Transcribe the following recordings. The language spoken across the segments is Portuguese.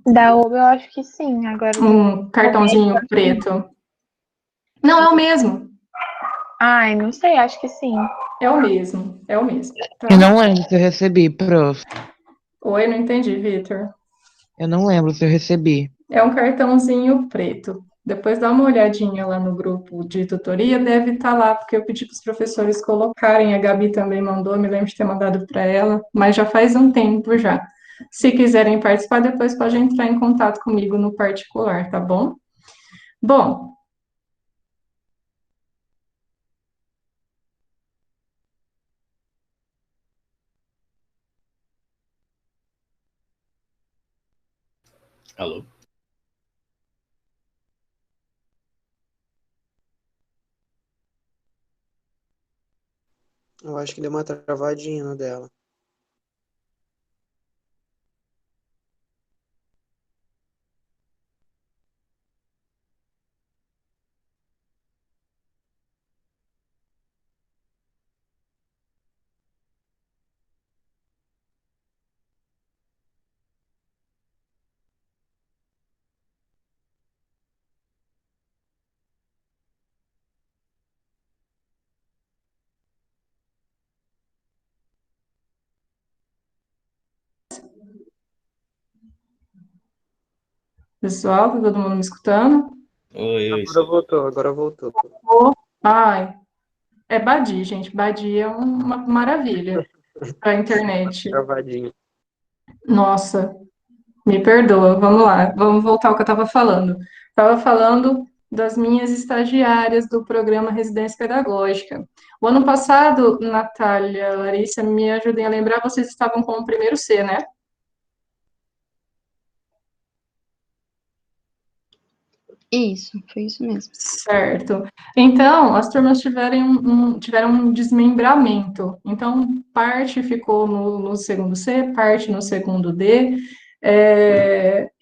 Da Oba eu acho que sim, agora Um do México eu cartãozinho acho que não. preto. Não, é o mesmo. Ai, não sei, acho que sim. É o mesmo. É o mesmo, Eu tá? não lembro se eu recebi, prof. Oi, não entendi, Vitor. Eu não lembro se eu recebi. É um cartãozinho preto. Depois dá uma olhadinha lá no grupo de tutoria, deve estar lá, porque eu pedi para os professores colocarem, a Gabi também mandou, me lembro de ter mandado para ela, mas já faz um tempo já. Se quiserem participar, depois pode entrar em contato comigo no particular, tá bom? Bom, Alô? Eu acho que deu uma travadinha no dela. pessoal, tá todo mundo me escutando? Oi, Agora sim. voltou, agora voltou. Ai, é Badi, gente. Badi é uma maravilha para a internet. Travadinho. Nossa, me perdoa, vamos lá, vamos voltar ao que eu estava falando. Estava falando das minhas estagiárias do programa Residência Pedagógica. O ano passado, Natália, Larissa, me ajudem a lembrar, vocês estavam com o primeiro C, né? Isso, foi isso mesmo. Certo. Então, as turmas tiveram um desmembramento. Então, parte ficou no segundo C, parte no segundo D.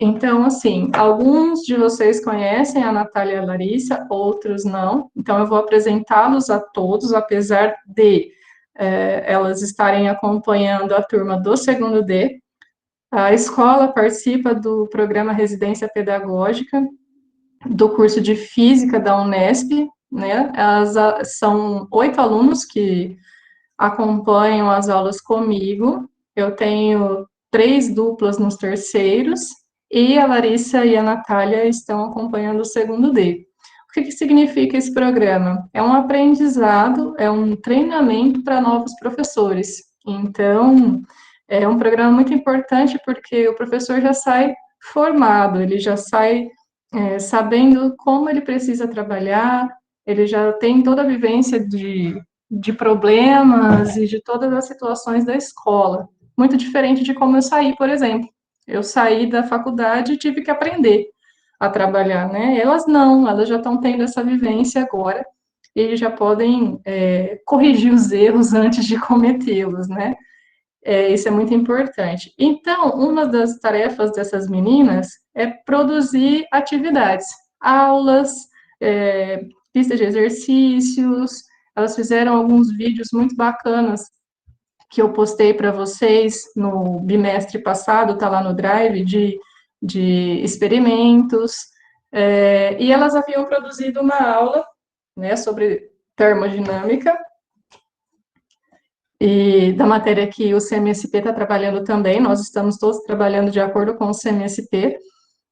Então, assim, alguns de vocês conhecem a Natália e a Larissa, outros não. Então, eu vou apresentá-los a todos, apesar de elas estarem acompanhando a turma do segundo D. A escola participa do programa Residência Pedagógica, do curso de Física da Unesp, né? São 8 alunos que acompanham as aulas comigo. Eu tenho 3 duplas nos terceiros, e a Larissa e a Natália estão acompanhando o segundo D. O que significa esse programa? É um aprendizado, é um treinamento para novos professores. Então, é um programa muito importante porque o professor já sai formado, ele já sai sabendo como ele precisa trabalhar, ele já tem toda a vivência de problemas e de todas as situações da escola. Muito diferente de como eu saí, por exemplo. Eu saí da faculdade e tive que aprender a trabalhar, né? Elas não, elas já estão tendo essa vivência agora e já podem corrigir os erros antes de cometê-los, né? Isso é muito importante. Então, uma das tarefas dessas meninas é produzir atividades, aulas, pistas de exercícios. Elas fizeram alguns vídeos muito bacanas que eu postei para vocês no bimestre passado, está lá no Drive, de experimentos. E elas haviam produzido uma aula, né, sobre termodinâmica, e da matéria que o CMSP está trabalhando também, nós estamos todos trabalhando de acordo com o CMSP,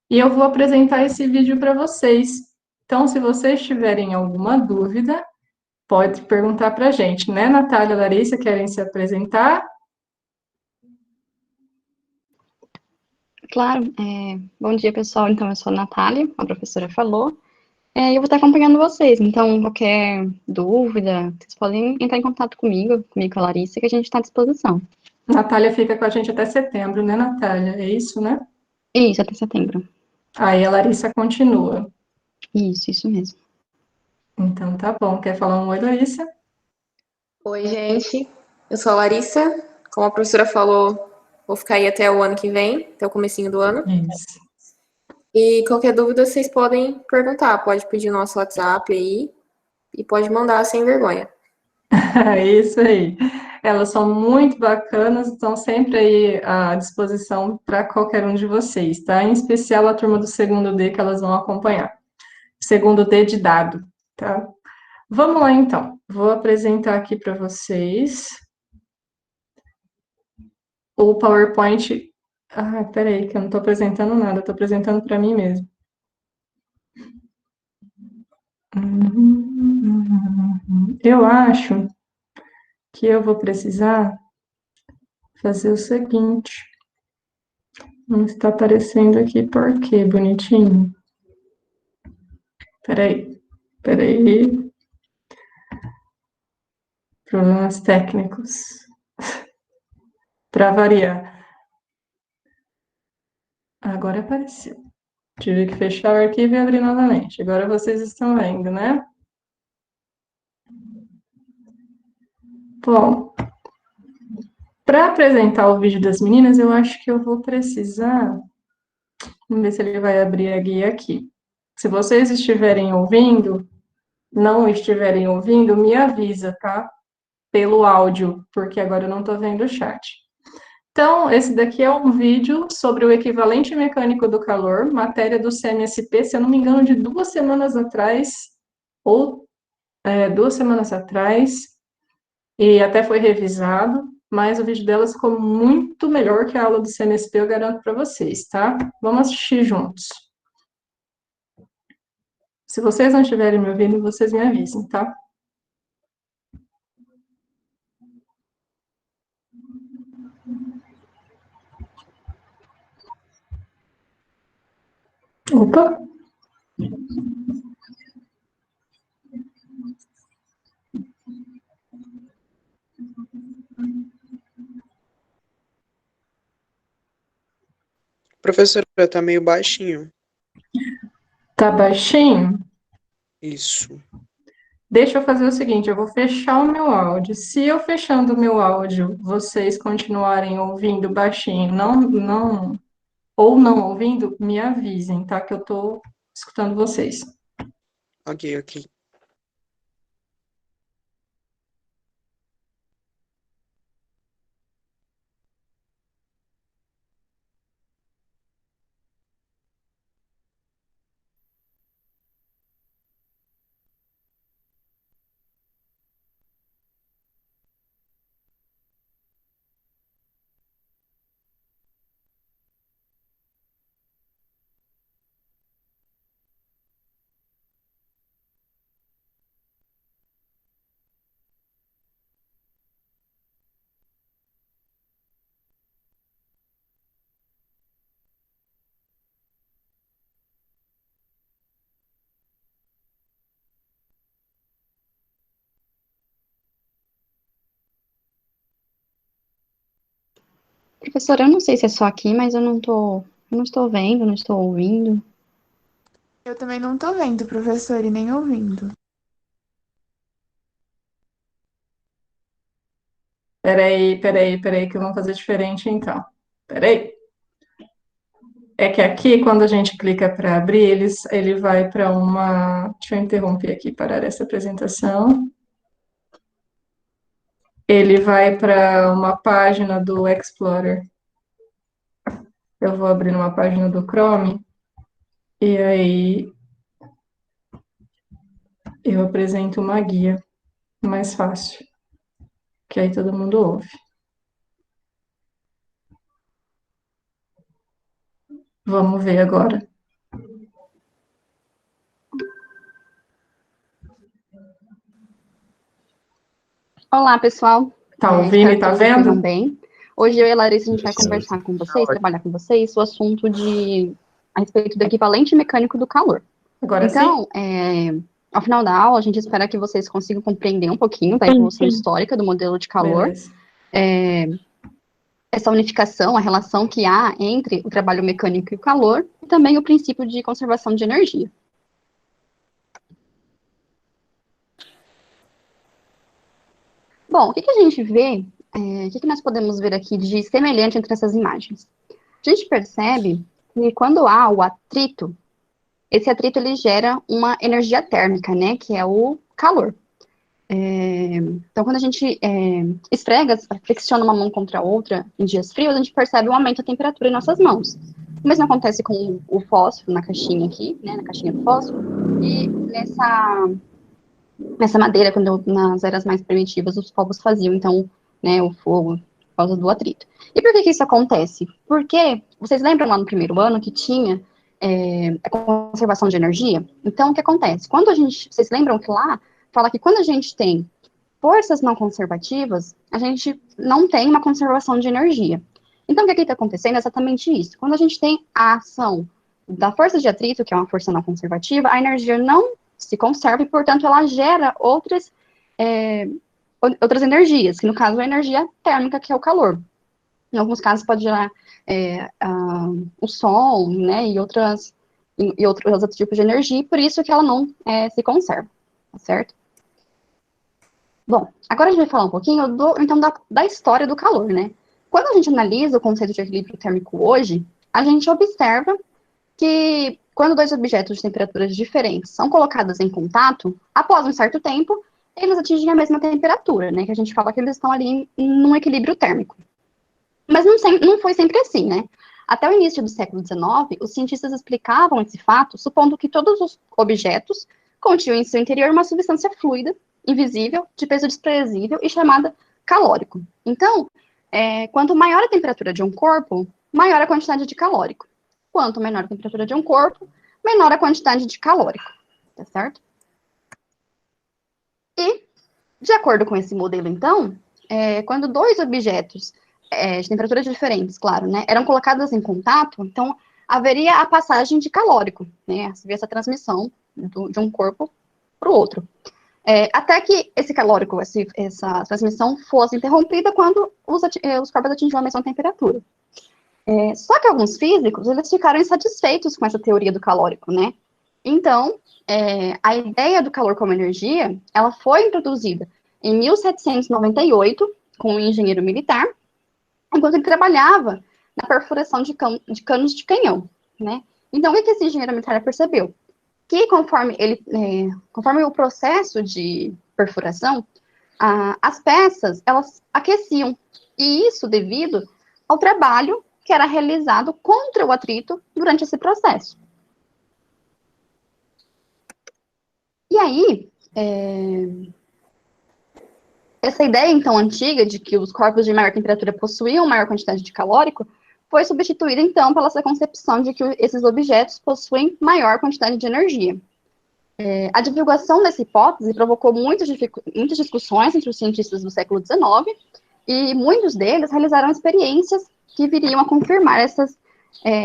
e eu vou apresentar esse vídeo para vocês. Então, se vocês tiverem alguma dúvida, pode perguntar para a gente, né, Natália e Larissa, querem se apresentar? Claro, bom dia, pessoal. Então, eu sou a Natália, a professora falou. E eu vou estar acompanhando vocês. Então, qualquer dúvida, vocês podem entrar em contato comigo com a Larissa, que a gente está à disposição. Natália fica com a gente até setembro, né, Natália? É isso, né? Isso, até setembro. Aí a Larissa continua. Isso mesmo. Então, tá bom. Quer falar um oi, Larissa? Oi, gente. Eu sou a Larissa. Como a professora falou, vou ficar aí até o ano que vem, até o comecinho do ano. Isso. E qualquer dúvida, vocês podem perguntar. Pode pedir no nosso WhatsApp aí e pode mandar sem vergonha. É isso aí. Elas são muito bacanas, estão sempre aí à disposição para qualquer um de vocês, tá? Em especial a turma do segundo D que elas vão acompanhar. Segundo D de dado, tá? Vamos lá, então. Vou apresentar aqui para vocês o PowerPoint. Ah, peraí, que eu não estou apresentando nada, estou apresentando para mim mesmo. Eu acho que eu vou precisar fazer o seguinte. Não está aparecendo aqui por quê, bonitinho? Peraí. Problemas técnicos. Para variar. Agora apareceu. Tive que fechar o arquivo e abrir novamente. Agora vocês estão vendo, né? Bom, para apresentar o vídeo das meninas, eu acho que eu vou precisar... Vamos ver se ele vai abrir a guia aqui. Se vocês estiverem ouvindo, não estiverem ouvindo, me avisa, tá? Pelo áudio, porque agora eu não estou vendo o chat. Então, esse daqui é um vídeo sobre o equivalente mecânico do calor, matéria do CMSP, se eu não me engano, de 2 semanas atrás, ou 2 semanas atrás, e até foi revisado, mas o vídeo delas ficou muito melhor que a aula do CMSP, eu garanto para vocês, tá? Vamos assistir juntos. Se vocês não estiverem me ouvindo, vocês me avisem, tá? Opa! Professora, tá meio baixinho. Tá baixinho? Isso. Deixa eu fazer o seguinte, eu vou fechar o meu áudio. Se eu fechando o meu áudio, vocês continuarem ouvindo baixinho, ou não ouvindo, me avisem, tá? Que eu tô escutando vocês. Ok, ok. Professora, eu não sei se é só aqui, mas eu não estou vendo, não estou ouvindo. Eu também não tô vendo, professor, e nem ouvindo. Peraí, que vamos fazer diferente então. Peraí. É que aqui, quando a gente clica para abrir, ele vai para uma... Deixa eu interromper aqui, parar essa apresentação. Ele vai para uma página do Explorer. Eu vou abrir uma página do Chrome, e aí eu apresento uma guia mais fácil, que aí todo mundo ouve. Vamos ver agora. Olá, pessoal. Tá ouvindo e tá Espero que vocês estejam vendo? bem. Hoje eu e a Larissa, a gente vai Sim. conversar com vocês, trabalhar com vocês, o assunto a respeito do equivalente mecânico do calor. Agora sim? Então, ao final da aula, a gente espera que vocês consigam compreender um pouquinho da evolução histórica do modelo de calor, Beleza. essa unificação, a relação que há entre o trabalho mecânico e o calor, e também o princípio de conservação de energia. Bom, o que a gente vê, o que nós podemos ver aqui de semelhante entre essas imagens? A gente percebe que quando há o atrito, esse atrito ele gera uma energia térmica, né, que é o calor. Então, quando a gente esfrega, flexiona uma mão contra a outra em dias frios, a gente percebe um aumento da temperatura em nossas mãos. O mesmo acontece com o fósforo na caixinha aqui, né, na caixinha do fósforo, e nessa madeira, nas eras mais primitivas, os povos faziam, então, né, o fogo, por causa do atrito. E por que isso acontece? Porque, vocês lembram lá no primeiro ano que tinha a conservação de energia? Então, o que acontece? Vocês lembram que lá fala que quando a gente tem forças não conservativas, a gente não tem uma conservação de energia. Então, o que está acontecendo é exatamente isso. Quando a gente tem a ação da força de atrito, que é uma força não conservativa, a energia não se conserva e, portanto, ela gera outras energias, que no caso é a energia térmica, que é o calor. Em alguns casos pode gerar o sol, né, e outros tipos de energia, e por isso que ela não se conserva, tá certo? Bom, agora a gente vai falar um pouquinho, então, da história do calor, né? Quando a gente analisa o conceito de equilíbrio térmico hoje, a gente observa que quando dois objetos de temperaturas diferentes são colocados em contato, após um certo tempo, eles atingem a mesma temperatura, né? Que a gente fala que eles estão ali num equilíbrio térmico. Mas não foi sempre assim, né? Até o início do século XIX, os cientistas explicavam esse fato, supondo que todos os objetos continham em seu interior uma substância fluida, invisível, de peso desprezível e chamada calórico. Então, quanto maior a temperatura de um corpo, maior a quantidade de calórico. Quanto menor a temperatura de um corpo, menor a quantidade de calórico, tá certo? E, de acordo com esse modelo, então, quando dois objetos de temperaturas diferentes, claro, né, eram colocados em contato, então haveria a passagem de calórico, né, havia essa transmissão de um corpo para o outro. Até que esse calórico, essa transmissão fosse interrompida quando os corpos atingiam a mesma temperatura. Só que alguns físicos, eles ficaram insatisfeitos com essa teoria do calórico, né? Então, a ideia do calor como energia, ela foi introduzida em 1798 com um engenheiro militar, enquanto ele trabalhava na perfuração de canos de canhão, né? Então, o que esse engenheiro militar percebeu? Que conforme o processo de perfuração, as peças, elas aqueciam, e isso devido ao trabalho que era realizado contra o atrito durante esse processo. E aí, essa ideia, então, antiga de que os corpos de maior temperatura possuíam maior quantidade de calórico, foi substituída, então, pela essa concepção de que esses objetos possuem maior quantidade de energia. A divulgação dessa hipótese provocou muitas discussões entre os cientistas do século XIX, e muitos deles realizaram experiências que viriam a confirmar essas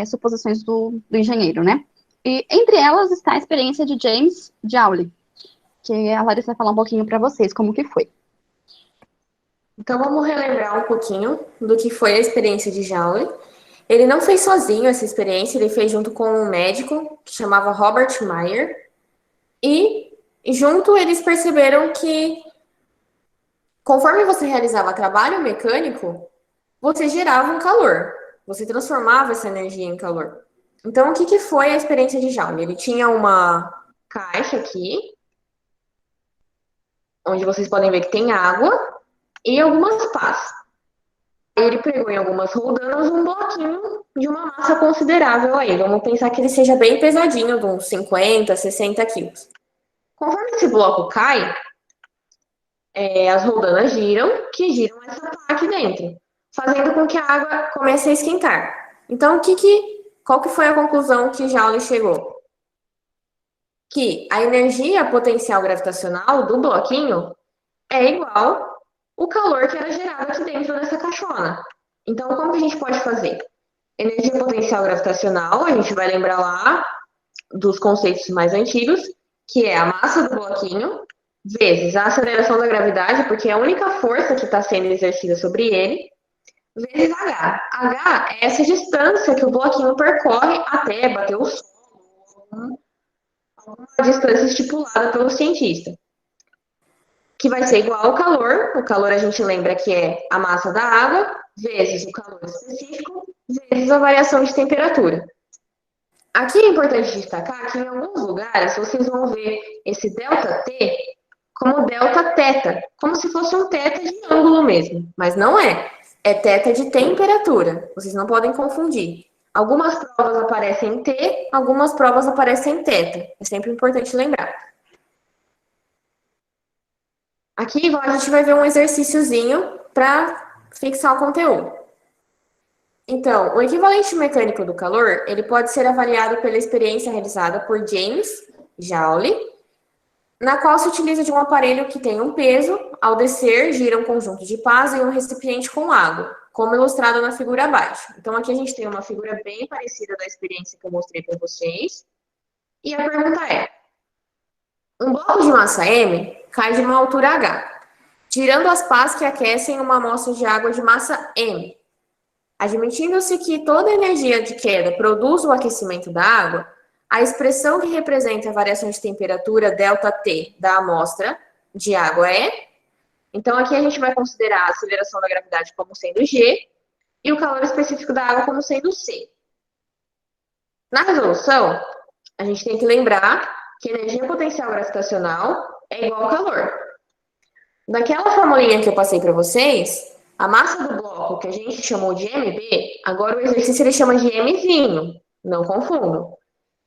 suposições do engenheiro, né? E entre elas está a experiência de James Joule, que a Larissa vai falar um pouquinho para vocês como que foi. Então, vamos relembrar um pouquinho do que foi a experiência de Joule. Ele não fez sozinho essa experiência, ele fez junto com um médico que chamava Robert Meyer. E junto eles perceberam que conforme você realizava trabalho mecânico, você gerava um calor. Você transformava essa energia em calor. Então, o que foi a experiência de Joule? Ele tinha uma caixa aqui, onde vocês podem ver que tem água e algumas pás. Ele pegou em algumas roldanas um bloquinho de uma massa considerável aí. Vamos pensar que ele seja bem pesadinho, de uns 50, 60 quilos. Conforme esse bloco cai, as roldanas giram, que giram essa pá aqui dentro, fazendo com que a água comece a esquentar. Então, qual que foi a conclusão que Joule chegou? Que a energia potencial gravitacional do bloquinho é igual o calor que era gerado aqui dentro dessa caixona. Então, como que a gente pode fazer? Energia potencial gravitacional, a gente vai lembrar lá dos conceitos mais antigos, que é a massa do bloquinho, vezes a aceleração da gravidade, porque é a única força que está sendo exercida sobre ele, vezes H. H é essa distância que o bloquinho percorre até bater o solo, alguma distância estipulada pelo cientista, que vai ser igual ao calor. O calor a gente lembra que é a massa da água, vezes o calor específico, vezes a variação de temperatura. Aqui é importante destacar que em alguns lugares vocês vão ver esse ΔT como delta teta, como se fosse um teta de ângulo mesmo, mas não é. É teta de temperatura, vocês não podem confundir. Algumas provas aparecem em T, algumas provas aparecem em teta. É sempre importante lembrar. Aqui a gente vai ver um exercíciozinho para fixar o conteúdo. Então, o equivalente mecânico do calor, ele pode ser avaliado pela experiência realizada por James Joule, na qual se utiliza de um aparelho que tem um peso, ao descer, gira um conjunto de pás em um recipiente com água, como ilustrado na figura abaixo. Então, aqui a gente tem uma figura bem parecida da experiência que eu mostrei para vocês. E a pergunta é: um bloco de massa M cai de uma altura H, girando as pás que aquecem uma amostra de água de massa M. Admitindo-se que toda a energia de queda produz o aquecimento da água, a expressão que representa a variação de temperatura ΔT da amostra de água é... Então, aqui a gente vai considerar a aceleração da gravidade como sendo G e o calor específico da água como sendo C. Na resolução, a gente tem que lembrar que energia potencial gravitacional é igual ao calor. Daquela formulinha que eu passei para vocês, a massa do bloco que a gente chamou de MB, agora o exercício ele chama de Mzinho, não confundam.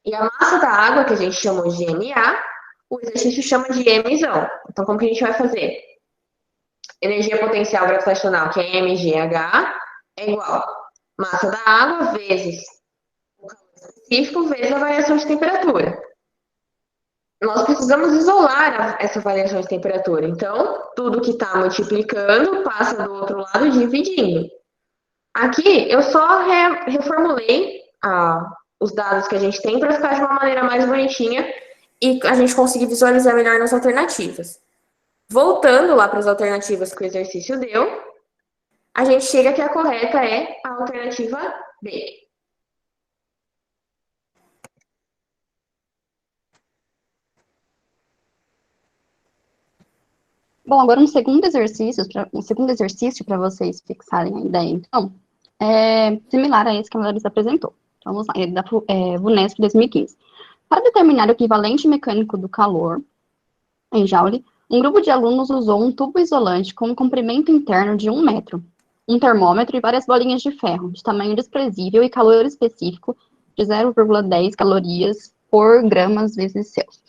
E a massa da água que a gente chamou de MA, o exercício chama de Mzão. Então, como que a gente vai fazer? Energia potencial gravitacional, que é mgh, é igual massa da água vezes o calor específico vezes a variação de temperatura. Nós precisamos isolar essa variação de temperatura. Então, tudo que está multiplicando passa do outro lado dividindo. Aqui, eu só reformulei os dados que a gente tem para ficar de uma maneira mais bonitinha e a gente conseguir visualizar melhor nas alternativas. Voltando lá para as alternativas que o exercício deu, a gente chega que a correta é a alternativa B. Bom, agora um segundo exercício para vocês fixarem a ideia, então, é similar a esse que a Larissa apresentou. Então, vamos lá, é da VUNESP 2015. Para determinar o equivalente mecânico do calor, em Joule, um grupo de alunos usou um tubo isolante com um comprimento interno de 1 metro, um termômetro e várias bolinhas de ferro, de tamanho desprezível e calor específico de 0,10 calorias por gramas vezes Celsius.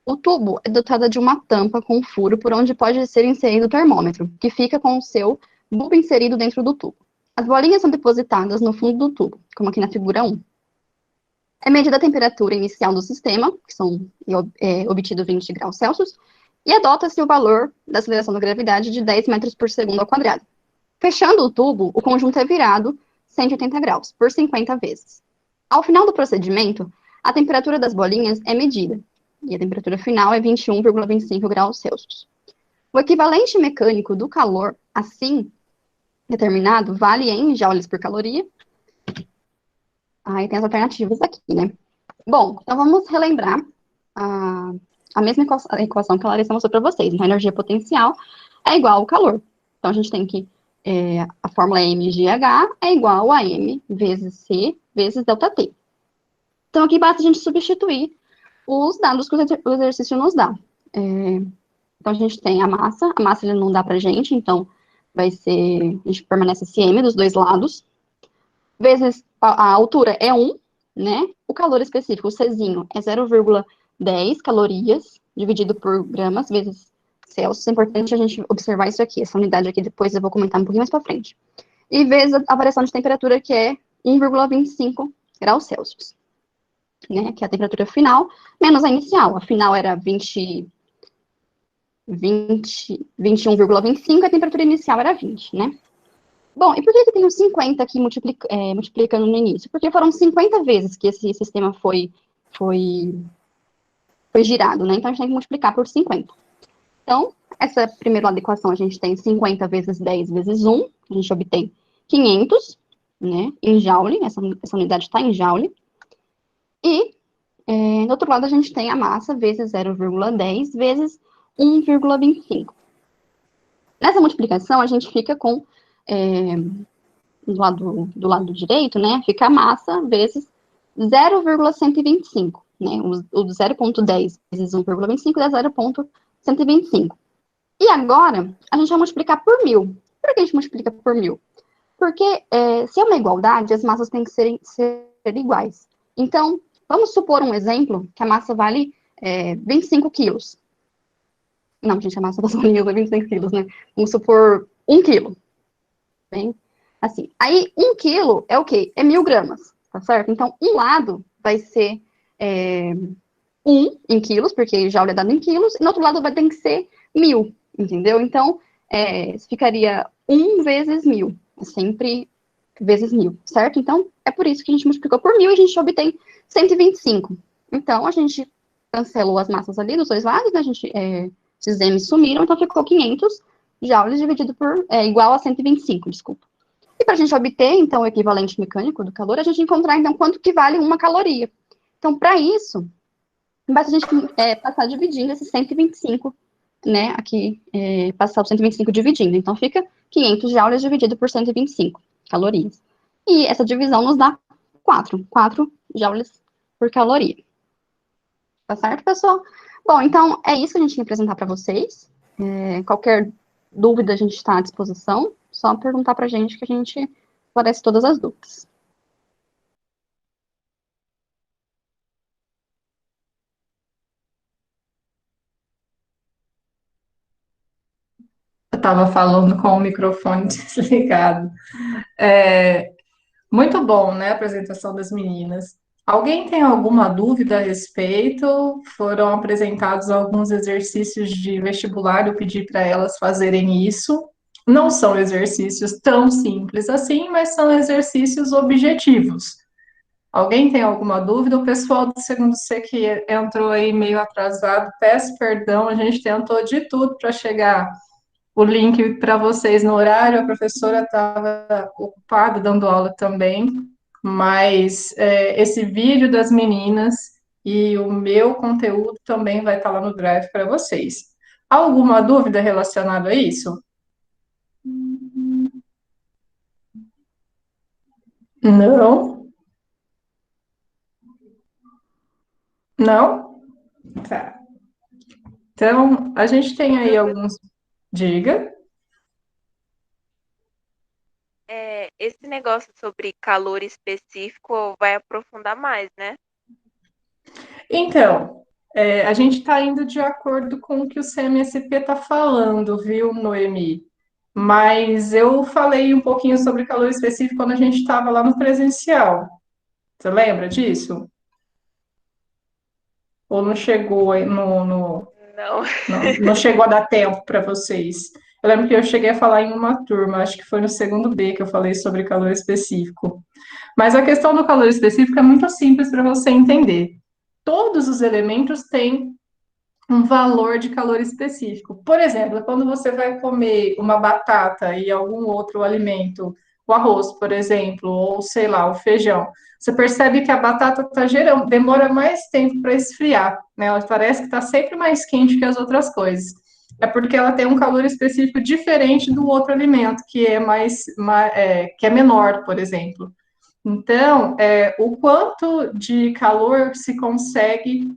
O tubo é dotado de uma tampa com furo por onde pode ser inserido o termômetro, que fica com o seu bulbo inserido dentro do tubo. As bolinhas são depositadas no fundo do tubo, como aqui na figura 1. É medida a temperatura inicial do sistema, que são obtido 20 graus Celsius, e adota-se o valor da aceleração da gravidade de 10 metros por segundo ao quadrado. Fechando o tubo, o conjunto é virado 180 graus, por 50 vezes. Ao final do procedimento, a temperatura das bolinhas é medida, e a temperatura final é 21,25 graus Celsius. O equivalente mecânico do calor, assim determinado, vale em joules por caloria. Aí tem as alternativas aqui, né? Bom, então vamos relembrar a mesma equação que a Larissa mostrou para vocês. Então, a energia potencial é igual ao calor. Então, a gente tem que... a fórmula mgh é igual a m vezes c vezes ΔT. Então, aqui basta a gente substituir os dados que o exercício nos dá. Então, a gente tem a massa ele não dá pra gente, então vai ser... A gente permanece esse m dos dois lados. Vezes a altura é 1, né? O calor específico, o Czinho, é 0,10 calorias, dividido por gramas, vezes Celsius. É importante a gente observar isso aqui, essa unidade aqui, depois eu vou comentar um pouquinho mais para frente. E vezes a variação de temperatura, que é 1,25 graus Celsius, né? Que é a temperatura final, menos a inicial. A final era 21,25, a temperatura inicial era 20, né? Bom, e por que tem os 50 aqui multiplicando no início? Porque foram 50 vezes que esse sistema foi girado, né? Então, a gente tem que multiplicar por 50. Então, essa primeira lado da equação, a gente tem 50 vezes 10 vezes 1, a gente obtém 500, né? Em Joule, essa unidade está em Joule. E, do outro lado, a gente tem a massa vezes 0,10 vezes 1,25. Nessa multiplicação, a gente fica com... do lado direito, né, fica a massa vezes 0,125, né, o 0,10 vezes 1,25 dá 125. E agora, a gente vai multiplicar por 1.000. Por que a gente multiplica por 1.000? Porque se é uma igualdade, as massas têm que ser iguais. Então, vamos supor um exemplo, que a massa vale 25 quilos. Não, gente, a massa das bolinhas é 25 quilos, né? Vamos supor 1 quilo. Bem, assim. Aí, 1 quilo é o quê? É 1.000 gramas, tá certo? Então, um lado vai ser 1 em quilos, porque já é dado em quilos, e no outro lado vai ter que ser 1.000, entendeu? Então, ficaria 1 vezes 1.000, sempre vezes 1.000, certo? Então, é por isso que a gente multiplicou por 1.000 e a gente obtém 125. Então, a gente cancelou as massas ali dos dois lados, né? A gente, esses M sumiram, então ficou 500 joules dividido por, igual a 125, desculpa. E para a gente obter, então, o equivalente mecânico do calor, a gente encontrar, então, quanto que vale uma caloria. Então, para isso, basta a gente passar dividindo esses 125, né, aqui, passar o 125 dividindo. Então, fica 500 joules dividido por 125 calorias. E essa divisão nos dá 4 joules por caloria. Tá certo, pessoal? Bom, então, é isso que a gente tinha que apresentar para vocês. Qualquer dúvida, a gente está à disposição. Só perguntar para a gente que a gente esclarece todas as dúvidas. Eu estava falando com o microfone desligado. Muito bom, né, a apresentação das meninas. Alguém tem alguma dúvida a respeito? Foram apresentados alguns exercícios de vestibular, eu pedi para elas fazerem isso. Não são exercícios tão simples assim, mas são exercícios objetivos. Alguém tem alguma dúvida? O pessoal do segundo C que entrou aí meio atrasado, peço perdão, a gente tentou de tudo para chegar o link para vocês no horário, a professora estava ocupada dando aula também, mas esse vídeo das meninas e o meu conteúdo também vai estar lá no Drive para vocês. Alguma dúvida relacionada a isso? Não? Não? Tá. Então, a gente tem aí alguns... Diga. Esse negócio sobre calor específico vai aprofundar mais, né? Então, a gente está indo de acordo com o que o CMSP está falando, viu, Noemi? Mas eu falei um pouquinho sobre calor específico quando a gente estava lá no presencial. Você lembra disso? Ou não chegou Não. não chegou a dar tempo para vocês? Eu lembro que eu cheguei a falar em uma turma, acho que foi no segundo B que eu falei sobre calor específico. Mas a questão do calor específico é muito simples para você entender. Todos os elementos têm um valor de calor específico. Por exemplo, quando você vai comer uma batata e algum outro alimento, o arroz, por exemplo, ou sei lá, o feijão, você percebe que a batata está gerando, demora mais tempo para esfriar, né? Ela parece que está sempre mais quente que as outras coisas. É porque ela tem um calor específico diferente do outro alimento, que é que é menor, por exemplo. Então, o quanto de calor se consegue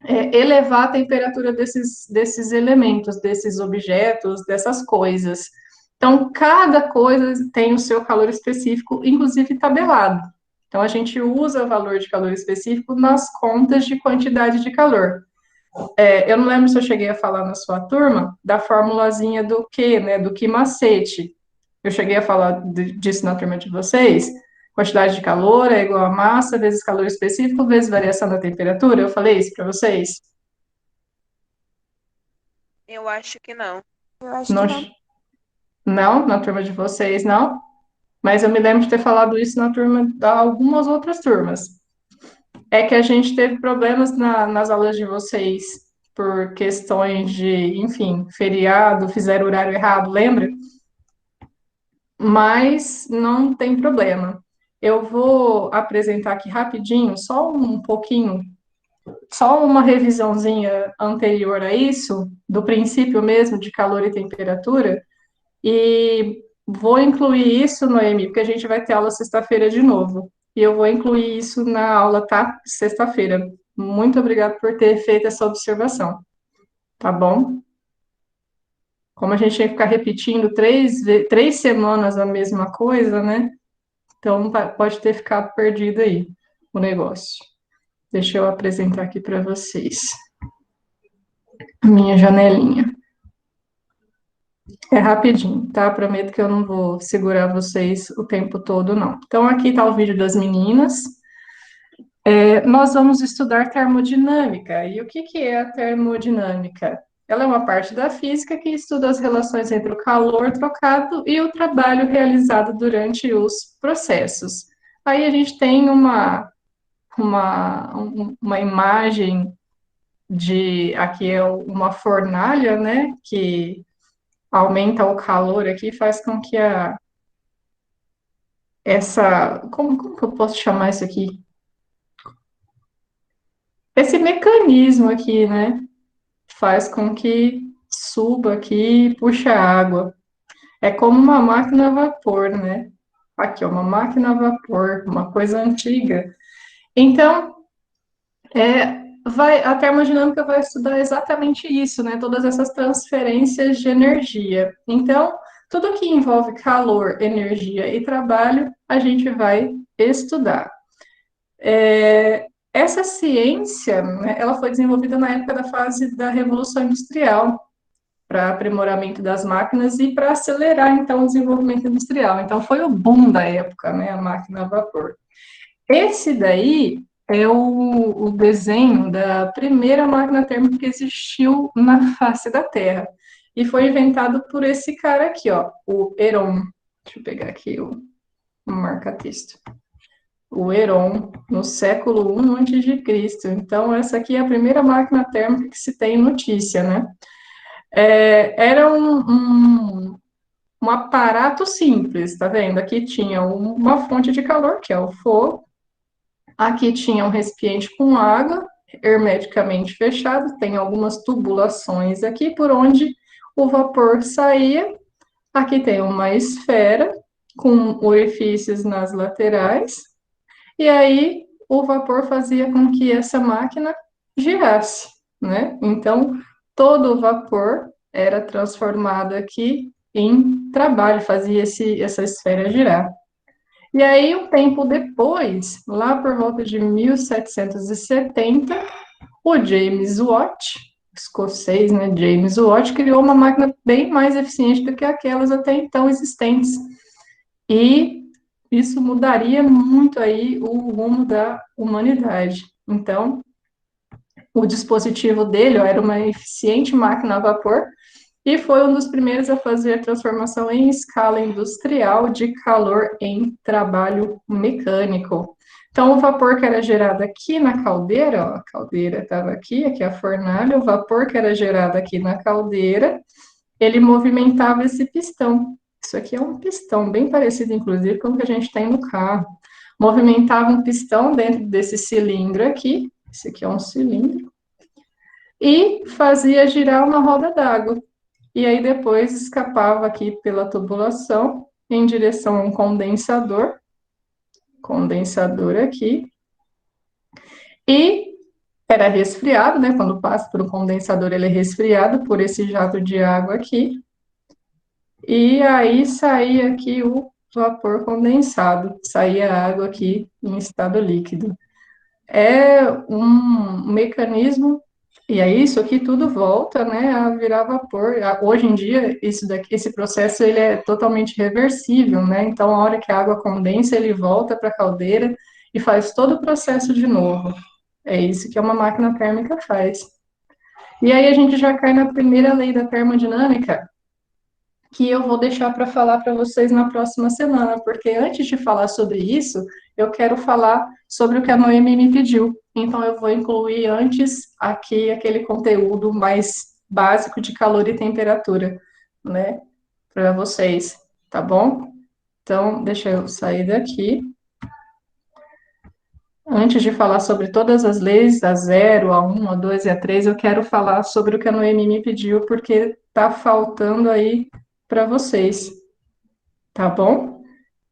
elevar a temperatura desses elementos, desses objetos, dessas coisas. Então, cada coisa tem o seu calor específico, inclusive tabelado. Então, a gente usa o valor de calor específico nas contas de quantidade de calor. Eu não lembro se eu cheguei a falar na sua turma da formulazinha do Q, né, do Q macete. Eu cheguei a falar disso na turma de vocês. Quantidade de calor é igual a massa vezes calor específico vezes variação da temperatura. Eu falei isso para vocês? Eu acho que não. Eu acho Não, que não. não, na turma de vocês, não. Mas eu me lembro de ter falado isso na turma de algumas outras turmas. É que a gente teve problemas nas aulas de vocês por questões de, enfim, feriado, fizeram horário errado, lembra? Mas não tem problema. Eu vou apresentar aqui rapidinho, só um pouquinho, só uma revisãozinha anterior a isso, do princípio mesmo de calor e temperatura, e vou incluir isso, Noemi, porque a gente vai ter aula sexta-feira de novo. E eu vou incluir isso na aula, tá? Sexta-feira. Muito obrigada por ter feito essa observação. tá bom? Como a gente tem que ficar repetindo 3 semanas a mesma coisa, né? Então, pode ter ficado perdido aí o negócio. Deixa eu apresentar aqui para vocês a minha janelinha. É rapidinho, tá? Prometo que eu não vou segurar vocês o tempo todo, não. Então, aqui está o vídeo das meninas. Nós vamos estudar termodinâmica. E o que é a termodinâmica? Ela é uma parte da física que estuda as relações entre o calor trocado e o trabalho realizado durante os processos. Aí a gente tem uma imagem aqui é uma fornalha, né, que aumenta o calor aqui, faz com que como que eu posso chamar isso aqui? Esse mecanismo aqui, né, faz com que suba aqui e puxa água. É como uma máquina a vapor, né? Aqui, ó, uma máquina a vapor, uma coisa antiga. Então, a termodinâmica vai estudar exatamente isso, né? Todas essas transferências de energia. Então, tudo que envolve calor, energia e trabalho, a gente vai estudar. Essa ciência, né, ela foi desenvolvida na época da fase da Revolução Industrial, para aprimoramento das máquinas e para acelerar, então, o desenvolvimento industrial. Então, foi o boom da época, né, a máquina a vapor. Esse daí é o desenho da primeira máquina térmica que existiu na face da Terra. E foi inventado por esse cara aqui, ó, o Heron. Deixa eu pegar aqui o marca-texto. O Heron, no século I a.C. Então, essa aqui é a primeira máquina térmica que se tem notícia, né? Era um aparato simples, tá vendo? Aqui tinha uma fonte de calor, que é o fogo. Aqui tinha um recipiente com água, hermeticamente fechado. Tem algumas tubulações aqui por onde o vapor saía. Aqui tem uma esfera com orifícios nas laterais. E aí o vapor fazia com que essa máquina girasse, né? Então, todo o vapor era transformado aqui em trabalho, fazia essa esfera girar. E aí, um tempo depois, lá por volta de 1770, o James Watt, escocês, né, James Watt, criou uma máquina bem mais eficiente do que aquelas até então existentes. E isso mudaria muito aí o rumo da humanidade. Então, o dispositivo dele, ó, era uma eficiente máquina a vapor e foi um dos primeiros a fazer a transformação em escala industrial de calor em trabalho mecânico. Então, o vapor que era gerado aqui na caldeira, ó, a caldeira estava aqui é a fornalha, o vapor que era gerado aqui na caldeira, ele movimentava esse pistão. Isso aqui é um pistão, bem parecido, inclusive, com o que a gente tem no carro. Movimentava um pistão dentro desse cilindro aqui, esse aqui é um cilindro, e fazia girar uma roda d'água. E aí depois escapava aqui pela tubulação em direção a um condensador aqui, e era resfriado, né? Quando passa por um condensador, ele é resfriado por esse jato de água aqui, e aí saía aqui o vapor condensado, saía a água aqui em estado líquido. É um mecanismo, e aí isso aqui tudo volta, né, a virar vapor. Hoje em dia, esse processo ele é totalmente reversível, né, então a hora que a água condensa, ele volta para a caldeira e faz todo o processo de novo. É isso que uma máquina térmica faz. E aí a gente já cai na primeira lei da termodinâmica, que eu vou deixar para falar para vocês na próxima semana, porque antes de falar sobre isso, eu quero falar sobre o que a Noemi me pediu. Então, eu vou incluir antes aqui aquele conteúdo mais básico de calor e temperatura, né, para vocês, tá bom? Então, deixa eu sair daqui. Antes de falar sobre todas as leis, a 0, a 1, a 2 e a 3, eu quero falar sobre o que a Noemi me pediu, porque tá faltando aí para vocês, tá bom?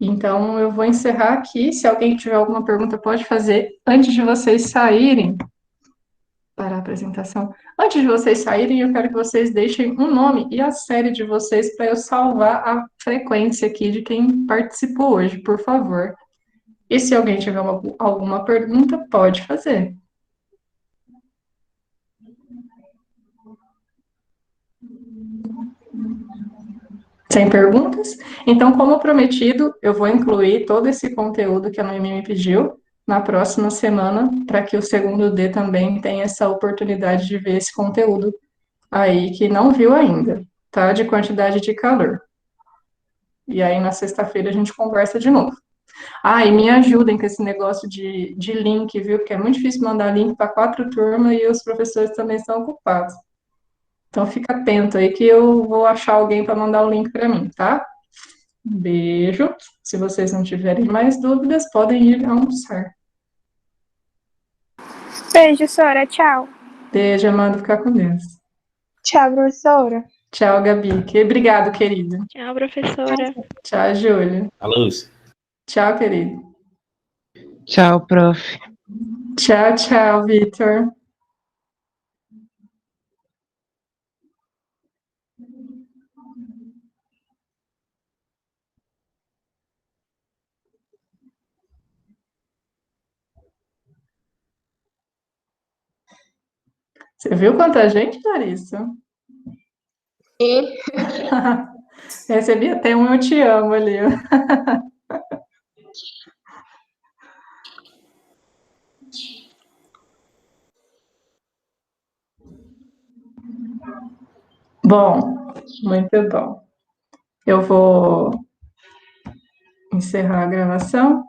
Então, eu vou encerrar aqui. Se alguém tiver alguma pergunta, pode fazer antes de vocês saírem. para a apresentação. Antes de vocês saírem, eu quero que vocês deixem um nome e a série de vocês para eu salvar a frequência aqui de quem participou hoje, por favor. E se alguém tiver alguma pergunta, pode fazer. Sem perguntas? Então, como prometido, eu vou incluir todo esse conteúdo que a Noemi me pediu na próxima semana, para que o segundo D também tenha essa oportunidade de ver esse conteúdo aí que não viu ainda, tá? De quantidade de calor. E aí, na sexta-feira, a gente conversa de novo. Ah, e me ajudem com esse negócio de link, viu? Porque é muito difícil mandar link para 4 turmas e os professores também estão ocupados. Então, fica atento aí que eu vou achar alguém para mandar o link para mim, tá? Um beijo. Se vocês não tiverem mais dúvidas, podem ir almoçar. Beijo, Sora. Tchau. Beijo, amado. Ficar com Deus. Tchau, professora. Tchau, Gabi. Obrigado, querido. Tchau, professora. Tchau, Júlio. Alô? Tchau, querido. Tchau, prof. Tchau, tchau, Vitor. Você viu quanta gente, Larissa? E Recebi até um eu te amo ali. Ó. Bom, muito bom. Eu vou encerrar a gravação.